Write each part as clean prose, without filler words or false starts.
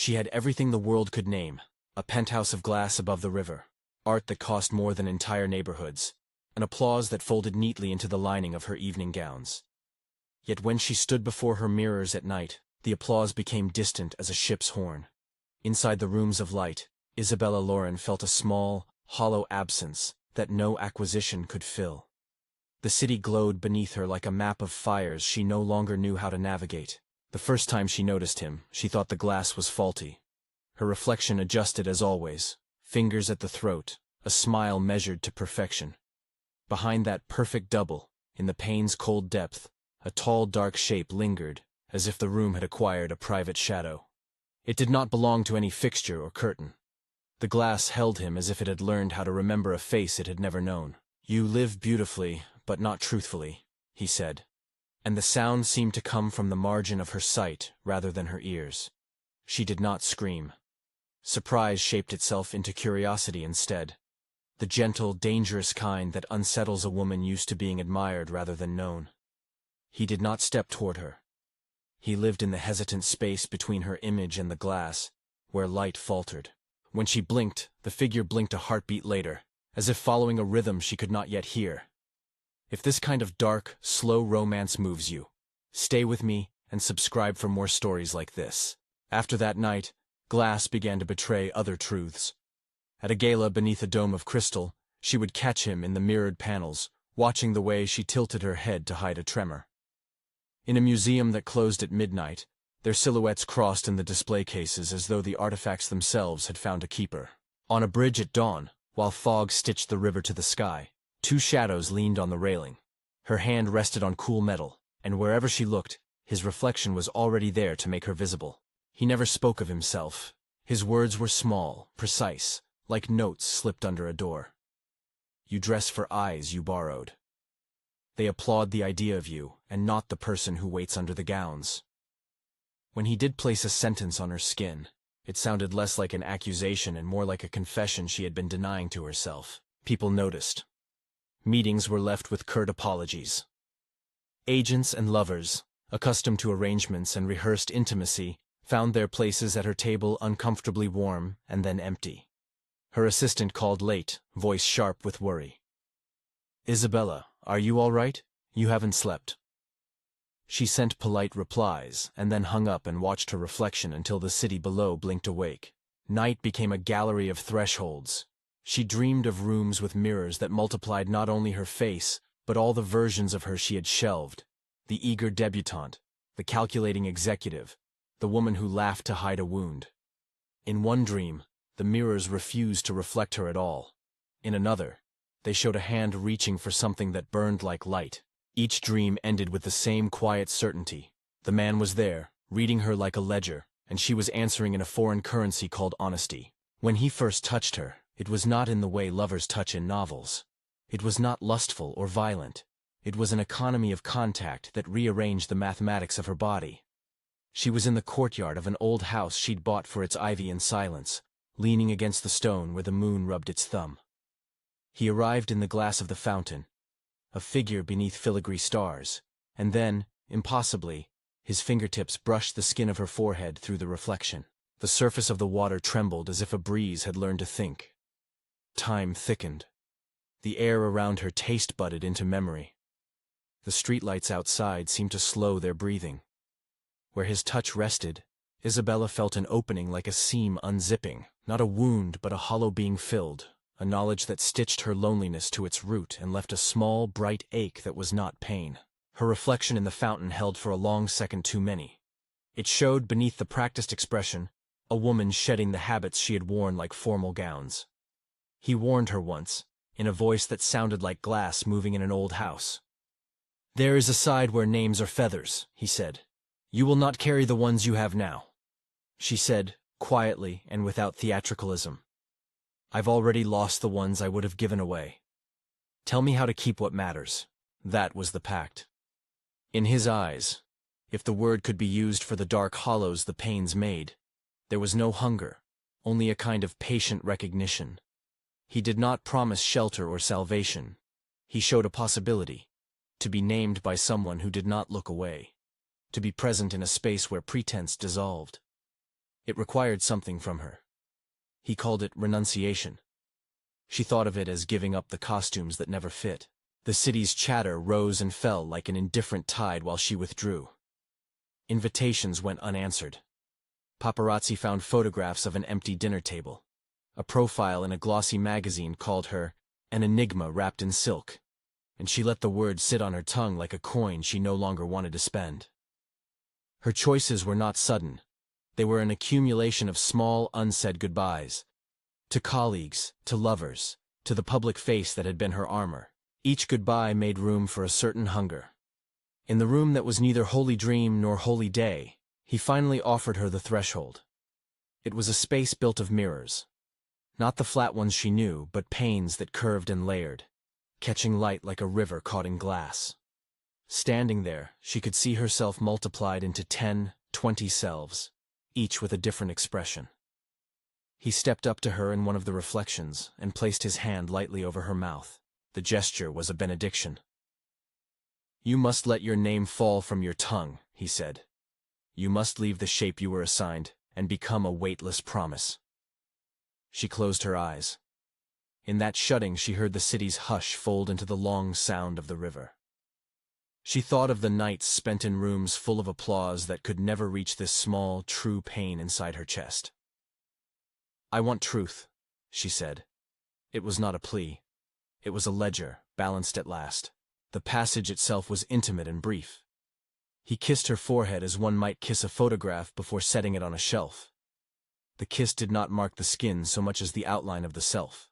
She had everything the world could name: a penthouse of glass above the river, art that cost more than entire neighborhoods, and applause that folded neatly into the lining of her evening gowns. Yet when she stood before her mirrors at night, the applause became distant as a ship's horn. Inside the rooms of light, Isabella Lauron felt a small, hollow absence that no acquisition could fill. The city glowed beneath her like a map of fires she no longer knew how to navigate. The first time she noticed him, she thought the glass was faulty. Her reflection adjusted as always, fingers at the throat, a smile measured to perfection. Behind that perfect double, in the pane's cold depth, a tall dark shape lingered, as if the room had acquired a private shadow. It did not belong to any fixture or curtain. The glass held him as if it had learned how to remember a face it had never known. "You live beautifully, but not truthfully," he said, and the sound seemed to come from the margin of her sight rather than her ears. She did not scream. Surprise shaped itself into curiosity instead, the gentle, dangerous kind that unsettles a woman used to being admired rather than known. He did not step toward her. He lived in the hesitant space between her image and the glass, where light faltered. When she blinked, the figure blinked a heartbeat later, as if following a rhythm she could not yet hear. If this kind of dark, slow romance moves you, stay with me and subscribe for more stories like this. After that night, glass began to betray other truths. At a gala beneath a dome of crystal, she would catch him in the mirrored panels, watching the way she tilted her head to hide a tremor. In a museum that closed at midnight, their silhouettes crossed in the display cases as though the artifacts themselves had found a keeper. On a bridge at dawn, while fog stitched the river to the sky, two shadows leaned on the railing. Her hand rested on cool metal, and wherever she looked, his reflection was already there to make her visible. He never spoke of himself. His words were small, precise, like notes slipped under a door. "You dress for eyes you borrowed. They applaud the idea of you, and not the person who waits under the gowns." When he did place a sentence on her skin, it sounded less like an accusation and more like a confession she had been denying to herself. People noticed. Meetings were left with curt apologies. Agents and lovers, accustomed to arrangements and rehearsed intimacy, found their places at her table uncomfortably warm and then empty. Her assistant called late, voice sharp with worry. "Isabella, are you all right? You haven't slept." She sent polite replies, and then hung up and watched her reflection until the city below blinked awake. Night became a gallery of thresholds. She dreamed of rooms with mirrors that multiplied not only her face, but all the versions of her she had shelved: the eager debutante, the calculating executive, the woman who laughed to hide a wound. In one dream, the mirrors refused to reflect her at all. In another, they showed a hand reaching for something that burned like light. Each dream ended with the same quiet certainty. The man was there, reading her like a ledger, and she was answering in a foreign currency called honesty. When he first touched her, it was not in the way lovers touch in novels. It was not lustful or violent. It was an economy of contact that rearranged the mathematics of her body. She was in the courtyard of an old house she'd bought for its ivy and silence, leaning against the stone where the moon rubbed its thumb. He arrived in the glass of the fountain, a figure beneath filigree stars, and then, impossibly, his fingertips brushed the skin of her forehead through the reflection. The surface of the water trembled as if a breeze had learned to think. Time thickened. The air around her taste-budded into memory. The streetlights outside seemed to slow their breathing. Where his touch rested, Isabella felt an opening like a seam unzipping, not a wound but a hollow being filled, a knowledge that stitched her loneliness to its root and left a small, bright ache that was not pain. Her reflection in the fountain held for a long second too many. It showed beneath the practiced expression a woman shedding the habits she had worn like formal gowns. He warned her once, in a voice that sounded like glass moving in an old house. "There is a side where names are feathers," he said. "You will not carry the ones you have now." She said, quietly and without theatricalism, "I've already lost the ones I would have given away. Tell me how to keep what matters." That was the pact. In his eyes, if the word could be used for the dark hollows the pains made, there was no hunger, only a kind of patient recognition. He did not promise shelter or salvation. He showed a possibility, to be named by someone who did not look away, to be present in a space where pretense dissolved. It required something from her. He called it renunciation. She thought of it as giving up the costumes that never fit. The city's chatter rose and fell like an indifferent tide while she withdrew. Invitations went unanswered. Paparazzi found photographs of an empty dinner table. A profile in a glossy magazine called her an enigma wrapped in silk, and she let the word sit on her tongue like a coin she no longer wanted to spend. Her choices were not sudden. They were an accumulation of small, unsaid goodbyes. To colleagues, to lovers, to the public face that had been her armor. Each goodbye made room for a certain hunger. In the room that was neither holy dream nor holy day, he finally offered her the threshold. It was a space built of mirrors. Not the flat ones she knew, but panes that curved and layered, catching light like a river caught in glass. Standing there, she could see herself multiplied into 10, 20 selves, each with a different expression. He stepped up to her in one of the reflections and placed his hand lightly over her mouth. The gesture was a benediction. "You must let your name fall from your tongue," he said. "You must leave the shape you were assigned and become a weightless promise." She closed her eyes. In that shutting she heard the city's hush fold into the long sound of the river. She thought of the nights spent in rooms full of applause that could never reach this small, true pain inside her chest. "I want truth," she said. It was not a plea. It was a ledger, balanced at last. The passage itself was intimate and brief. He kissed her forehead as one might kiss a photograph before setting it on a shelf. The kiss did not mark the skin so much as the outline of the self.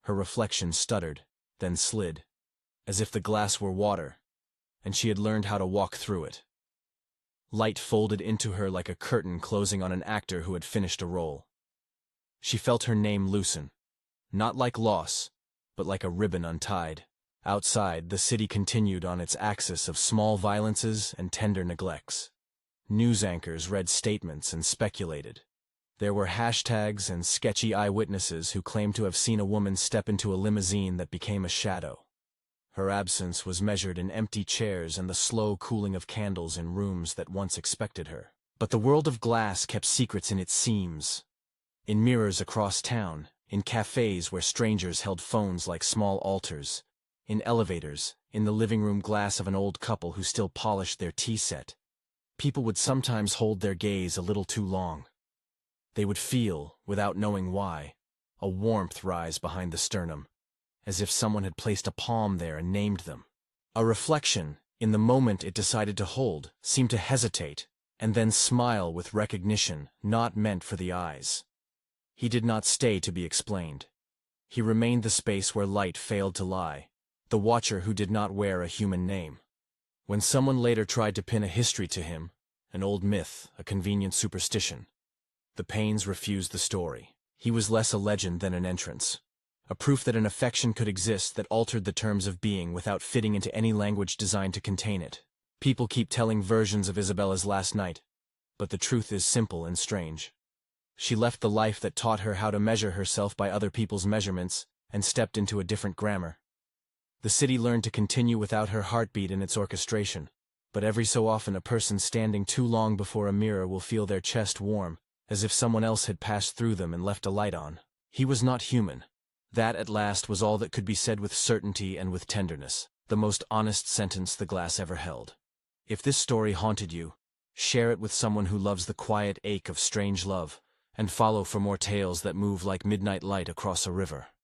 Her reflection stuttered, then slid, as if the glass were water, and she had learned how to walk through it. Light folded into her like a curtain closing on an actor who had finished a role. She felt her name loosen, not like loss, but like a ribbon untied. Outside, the city continued on its axis of small violences and tender neglects. News anchors read statements and speculated. There were hashtags and sketchy eyewitnesses who claimed to have seen a woman step into a limousine that became a shadow. Her absence was measured in empty chairs and the slow cooling of candles in rooms that once expected her. But the world of glass kept secrets in its seams. In mirrors across town, in cafes where strangers held phones like small altars, in elevators, in the living room glass of an old couple who still polished their tea set, people would sometimes hold their gaze a little too long. They would feel, without knowing why, a warmth rise behind the sternum, as if someone had placed a palm there and named them. A reflection, in the moment it decided to hold, seemed to hesitate, and then smile with recognition not meant for the eyes. He did not stay to be explained. He remained the space where light failed to lie, the watcher who did not wear a human name. When someone later tried to pin a history to him, an old myth, a convenient superstition, the pains refused the story. He was less a legend than an entrance, a proof that an affection could exist that altered the terms of being without fitting into any language designed to contain it. People keep telling versions of Isabella's last night, but the truth is simple and strange. She left the life that taught her how to measure herself by other people's measurements and stepped into a different grammar. The city learned to continue without her heartbeat in its orchestration, but every so often a person standing too long before a mirror will feel their chest warm, as if someone else had passed through them and left a light on. He was not human. That at last was all that could be said with certainty and with tenderness, the most honest sentence the glass ever held. If this story haunted you, share it with someone who loves the quiet ache of strange love, and follow for more tales that move like midnight light across a river.